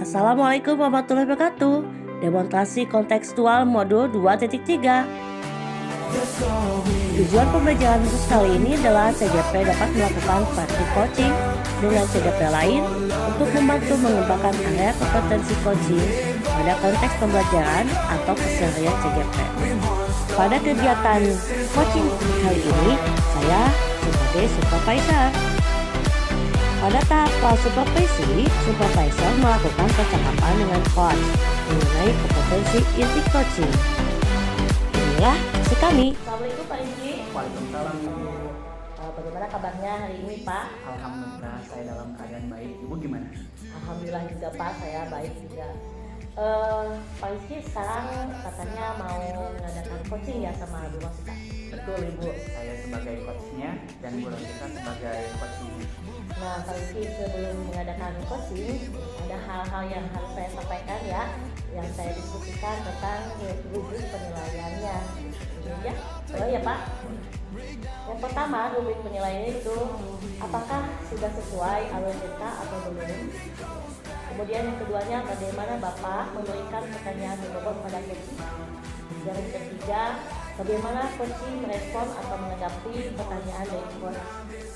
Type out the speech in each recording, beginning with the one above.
Assalamualaikum warahmatullahi wabarakatuh. Demonstrasi kontekstual modul 2.3. Tujuan pembelajaran khusus kali ini adalah CGP dapat melakukan praktik coaching dengan CGP lain untuk membantu mengembangkan area kompetensi coaching pada konteks pembelajaran atau keseharian CGP. Pada kegiatan coaching kali ini, saya sebagai supervisor. Pada tahap supervisi, supervisor melakukan percakapan dengan coach mengenai kompetensi inti coaching. Inilah sesi kami. Assalamualaikum Pak Rizky. Waalaikumsalam Ibu. Bagaimana kabarnya hari ini Pak? Alhamdulillah saya dalam keadaan baik. Ibu gimana? Alhamdulillah juga Pak, saya baik juga. Pak Rizky sekarang katanya mau mengadakan coaching ya sama Bu Rosita. Betul Ibu, saya sebagai coachnya dan Bu Rosita sebagai coachnya. Nah Pak Rizky, sebelum mengadakan coaching ada hal-hal yang harus saya sampaikan ya, yang saya diskusikan tentang rubrik penilaiannya. Ya, oh ya Pak. Yang pertama, rubrik penilaian itu apakah sudah sesuai AWTK atau belum. Kemudian yang keduanya, bagaimana Bapak memberikan pertanyaan berbobot pada coaching. Dan yang ketiga, bagaimana coaching merespon atau menanggapi pertanyaan dari coach.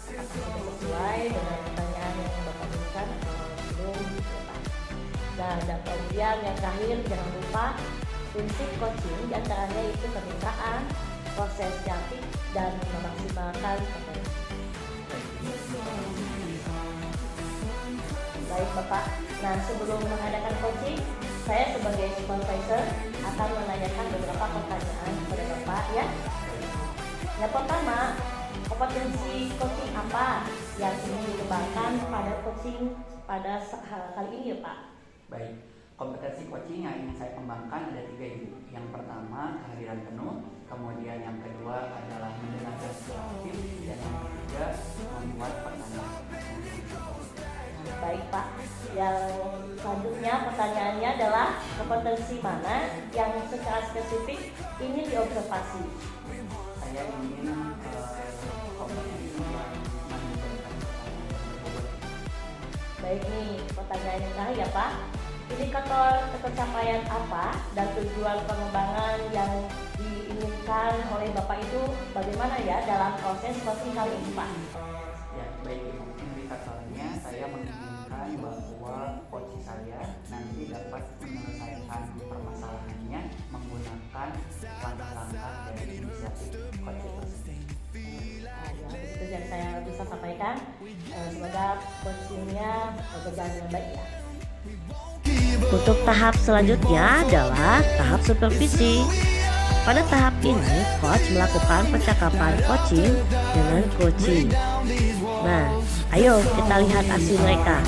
Apakah sudah sesuai dengan pertanyaan yang Bapak berikan atau belum. Dan kemudian yang terakhir, jangan lupa prinsip coaching diantaranya itu kemitraan, proses kreatif, dan memaksimalkan potensi. Baik Bapak, nah sebelum mengadakan coaching, saya sebagai supervisor akan menanyakan beberapa pertanyaan kepada Bapak ya. Yang pertama, kompetensi coaching apa yang ingin dikembangkan pada coaching pada kali ini ya Pak? Baik, kompetensi coaching yang ingin saya kembangkan ada 3 Ibu. Yang pertama, kehadiran penuh. Kemudian yang kedua adalah mendengarkan secara aktif. Dan yang ketiga, membuat pertanyaan. Baik Pak, yang selanjutnya pertanyaannya adalah kompetensi mana yang secara spesifik ingin diobservasi? Saya ingin kompetensi yang memberikan pertanyaan berbobot. Baik nih, pertanyaan yang terakhir ya Pak. Indikator pencapaian apa dan tujuan pengembangan yang diinginkan oleh Bapak itu bagaimana ya dalam proses coaching kali ini Pak? Ya, baik Ibu. Indikatornya saya menginginkan bahwa coach saya nanti dapat menyelesaikan permasalahannya menggunakan langkah-langkah dari inisiatif coach tersebut. Itu yang saya bisa sampaikan. Semoga coachingnya berjalan dengan baik ya. Untuk tahap selanjutnya adalah tahap supervisi. Pada tahap ini, coach melakukan percakapan coaching dengan coaching. Nah, ayo kita lihat aksi mereka.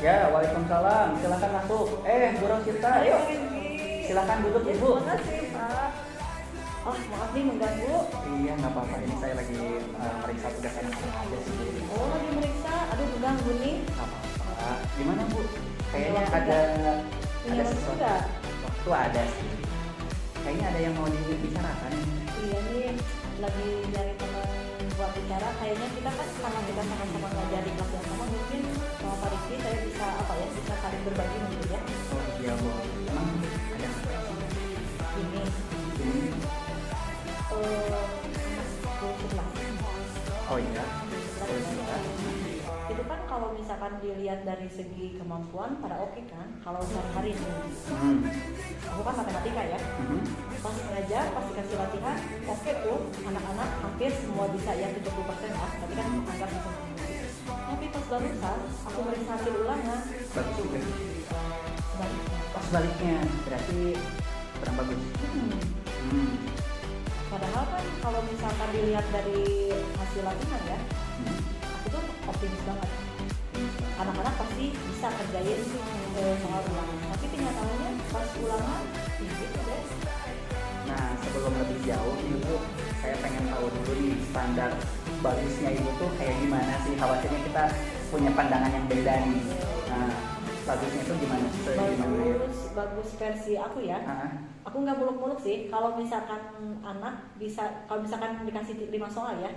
Ya, waalaikumsalam. Silakan masuk. Bu Rosita, ayo. Silakan duduk Ibu. Terima kasih Pak. Oh maaf nih mengganggu. Iya, nggak apa-apa. Ini saya lagi meriksa tugas aja sih. Oh lagi meriksa. Aduh mengganggu nih. Nggak apa-apa. Gimana Bu? Kayaknya ada sesuatu. Enggak? Waktu ada sih. Kayaknya ada yang mau dibicarakan. Iya nih lagi nyari teman buat bicara. Kayaknya kita kan karena kita sama-sama ngajarin kelas yang sama, mungkin sama Pak Rizky saya bisa bisa saling berbagi gitu ya. Oh iya Bu. Emang ada apa? Ini sebelah. Oh iya. Itu kan kalau misalkan dilihat dari segi kemampuan pada oke kan, kalau sehari-hari nih. Aku kan matematika ya. Pas ngajar, pas dikasih latihan, oke tuh anak-anak hampir semua bisa ya 70% lah, tapi kan anggap bisa. Tapi pas barusan aku meriksa hasil ulangan, Bagus juga. sebaliknya. Pas sebaliknya berarti kurang bagus. Padahal kan kalau misalkan dilihat dari hasil latihan ya, aku tuh optimis banget. Anak-anak pasti bisa kerjain soal ulangan. Tapi kenyataannya pas ulangan, gitu deh. Nah, sebelum lebih jauh Ibu, saya pengen tahu dulu nih standar bagusnya Ibu tuh kayak gimana sih? Khawatirnya kita punya pandangan yang beda nih. Nah, bagusnya tuh gimana? Bagus versi aku ya. Aku nggak muluk-muluk sih. Kalau misalkan anak bisa, kalau misalkan dikasih 5 soal ya,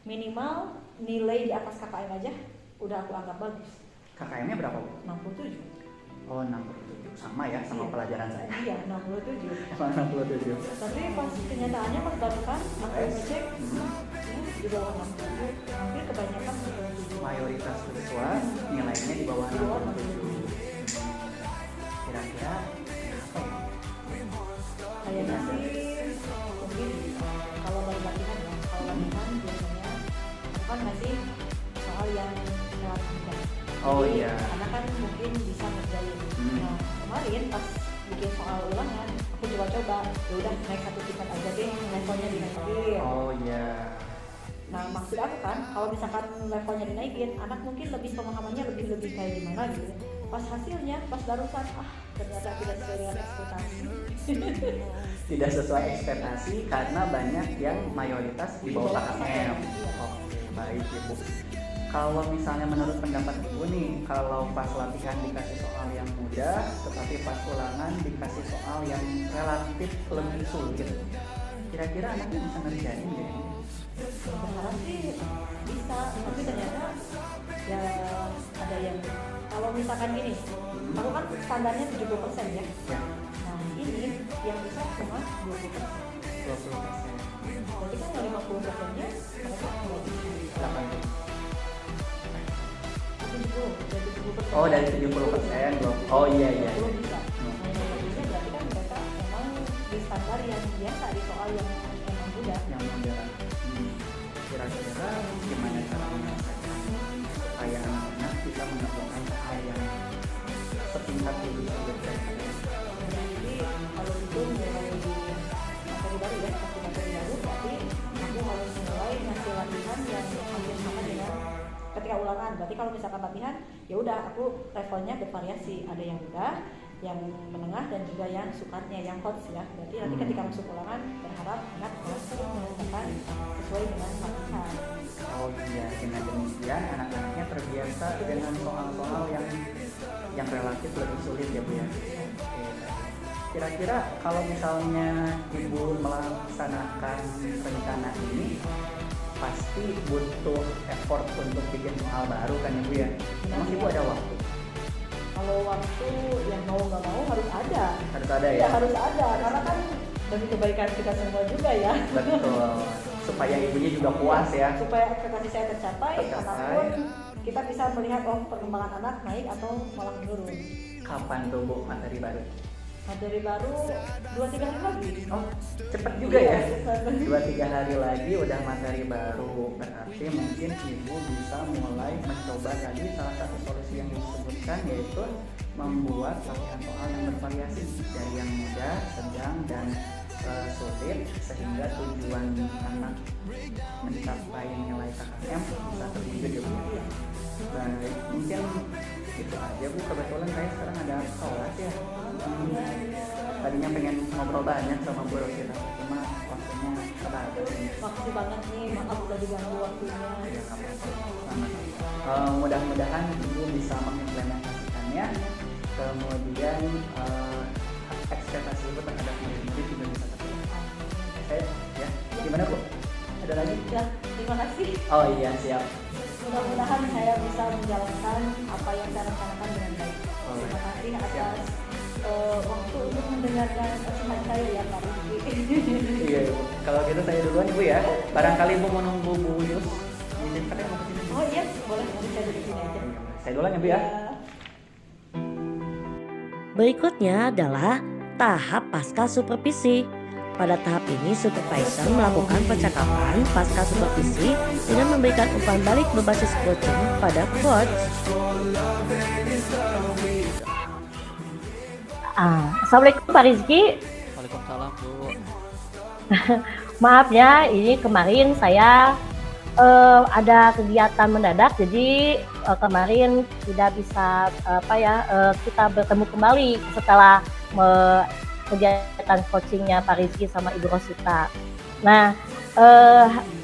minimal nilai di atas KKM aja udah aku anggap bagus. KKM-nya berapa Bu? 67. Oh 67, sama ya sama pelajaran saya. Iya 67. Emang 67. Tapi pas kenyataannya pas barusan aku ngecek di bawah 67, hampir kebanyakan 67. Mayoritas siswa nilainya di bawah Di bawah 67. Kira-kira apa ya? Kayaknya sih mungkin kalau dari latihan ya, kalau latihan biasanya aku kan ngasih soal yang relatif mudah. Oh Jadi, iya. anak kan mungkin bisa ngerjain. Nah kemarin pas bikin soal ulangan, aku coba-coba, ya udah naik satu tingkat aja deh, levelnya dinaikin. Oh iya. Nah maksud aku kan, kalau misalkan levelnya dinaikin, anak mungkin lebih pemahamannya lebih kayak gimana gitu. Pas hasilnya, pas barusan, ternyata tidak sesuai dengan ekspektasi. Tidak sesuai ekspektasi karena banyak yang mayoritas di bawah KKM. Oke, baik Ibu. Kalau misalnya menurut pendapat Ibu nih, kalau pas latihan dikasih soal yang mudah, tetapi pas ulangan dikasih soal yang relatif lebih sulit, kira-kira anaknya bisa ngerjain nggak ini? Berharap sih bisa, tapi ternyata ya ada yang kalau misalkan gini, aku kan standarnya 70% ya. Ya, Nah ini yang bisa cuma 20%. 20%. Berarti kan yang 50%-nya mereka nggak bisa. 80. 70, dari 70%. Oh, dari 70% belum. Oh iya iya. Belum bisa. Nah yang lebihnya berarti kan mereka memang di standar yang biasa, di soal yang memang mudah. Yang mudah. Kira-kira gimana cara menyelesaikan supaya anak-anak bisa mengerjakan soal yang setingkat dulu sebelum Jadi kalau itu mulai di materi baru ya, kasih materi baru, berarti aku harus mulai ngasih latihan yang hampir sama dengan ketika ulangan. Berarti kalau misalkan latihan, ya udah aku levelnya bervariasi, ada yang mudah, yang menengah dan juga yang sukatnya, yang hot ya. Berarti nanti ketika masuk ulangan berharap anak masuk mengerjakan sesuai dengan latihan. Oh iya, dengan demikian anak-anaknya terbiasa dengan soal-soal yang relatif lebih sulit ya Bu ya. Oke. Kira-kira kalau misalnya Ibu melaksanakan rencana ini pasti butuh effort untuk bikin soal baru kan Ibu ya. Emang Ibu ada waktu? Kalau waktu yang mau nggak mau harus ada. Harus ada Ya ya? harus ada, karena kan demi kebaikan kita semua juga ya. Betul. Supaya ibunya juga puas ya. Supaya ekspektasi saya tercapai, Tercapai. apapun kita bisa melihat perkembangan anak naik atau malah menurun. Kapan tuh Bu materi baru? Materi baru 2-3 hari lagi. Oh, cepet juga ya? Iya, 2-3 hari lagi udah materi baru. Berarti mungkin Ibu bisa mulai mencoba tadi salah satu solusi yang disebutkan, yaitu membuat latihan soal yang bervariasi dari yang mudah, sedang, dan sulit, sehingga tujuan anak mencapai nilai KKM bisa terwujud ya Bu. Baik, mungkin itu aja Bu, kebetulan saya sekarang ada kelas ya. Tadinya pengen ngobrol banyak sama Bu Rosita, cuma waktunya terbatas. Makasih banget nih, maaf udah diganggu waktunya. Ya, mudah-mudahan Ibu bisa mengimplementasikannya, kemudian ekspektasi Ibu terhadap murid-murid juga bisa tercapai. Ya, gimana Bu? Ada lagi? Ya, terima kasih. Oh iya, siap. Mudah-mudahan saya bisa menjalankan apa yang saya rencanakan dengan baik. Terima kasih atas waktu untuk mendengarkan nasihat saya ya Pak Rizky. Iya Ibu. Kalau gitu saya duluan Ibu ya. Barangkali Ibu mau nunggu Bu Yus. Izinkan ya mau kesini. Oh iya, boleh, nanti saya duduk sini aja. Saya duluan ya Bu ya. Berikutnya adalah tahap pasca supervisi. Pada tahap ini, supervisor melakukan percakapan pasca supervisi dengan memberikan umpan balik berbasis coaching pada coach. Assalamualaikum Pak Rizky. Waalaikumsalam Bu. Maaf ya, ini kemarin saya ada kegiatan mendadak, jadi kemarin tidak bisa kita bertemu kembali setelah kegiatan coachingnya Pak Rizky sama Ibu Rosita. Nah,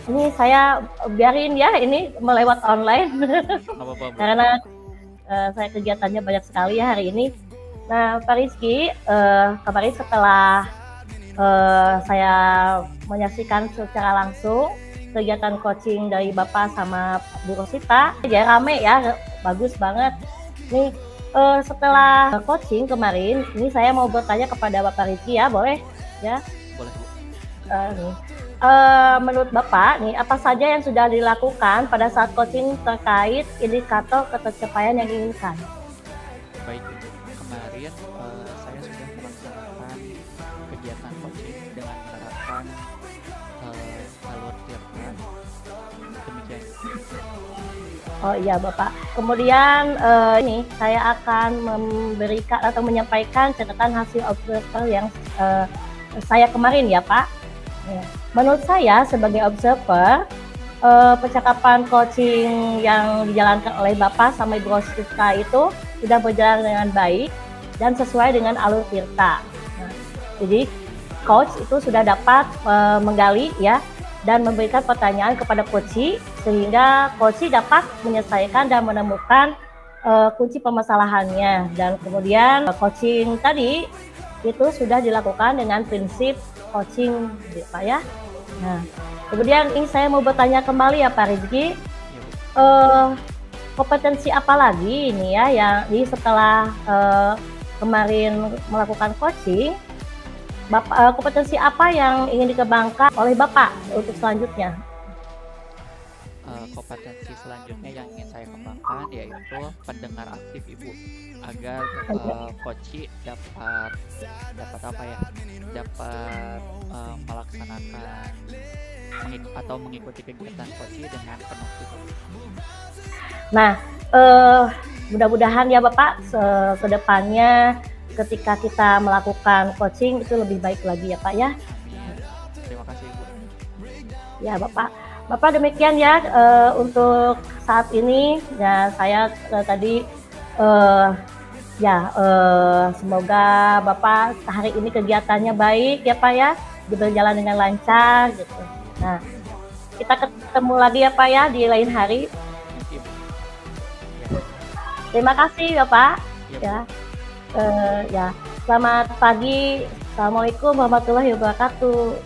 ini saya biarin ya, ini melewat online Apa-apa Bu? karena saya kegiatannya banyak sekali ya hari ini. Nah, Pak Rizky, kemarin setelah saya menyaksikan secara langsung kegiatan coaching dari Bapak sama Bu Rosita, ya rame ya, bagus banget. Nih, setelah coaching kemarin, ini saya mau bertanya kepada Bapak Rizky ya, boleh? Ya. Boleh Bu. Nih, menurut Bapak, nih apa saja yang sudah dilakukan pada saat coaching terkait indikator ketercapaian yang diinginkan? Baik Bu. Kemarin saya sudah melaksanakan kegiatan coaching dengan menerapkan alur Tirta. Demikian. Oh iya Bapak. Kemudian ini saya akan memberikan atau menyampaikan catatan hasil observer yang saya kemarin ya Pak. Ya. Menurut saya sebagai observer, percakapan coaching yang dijalankan oleh Bapak sama Ibu Rosita itu sudah berjalan dengan baik dan sesuai dengan alur Tirta. Nah, jadi coach itu sudah dapat menggali ya dan memberikan pertanyaan kepada coach sehingga coach dapat menyelesaikan dan menemukan kunci permasalahannya, dan kemudian coaching tadi itu sudah dilakukan dengan prinsip coaching Pak ya. Nah, kemudian ini saya mau bertanya kembali ya Pak Rizky, kompetensi apa lagi ini ya yang ini setelah kemarin melakukan coaching, Bapak, kompetensi apa yang ingin dikembangkan oleh Bapak untuk selanjutnya? Kompetensi selanjutnya yang ingin saya kembangkan yaitu pendengar aktif Ibu, agar coach dapat apa ya, dapat melaksanakan atau mengikuti kegiatan coach dengan penuh sukses. Nah, mudah-mudahan ya Bapak ke depannya ketika kita melakukan coaching itu lebih baik lagi ya Pak ya. Amin. Terima kasih Ibu. Ya Bapak demikian ya untuk saat ini ya saya tadi semoga Bapak hari ini kegiatannya baik ya Pak ya, berjalan dengan lancar gitu. Nah, kita ketemu lagi ya Pak ya di lain hari. Terima kasih Bapak ya. Ya, selamat pagi. Assalamualaikum warahmatullahi wabarakatuh.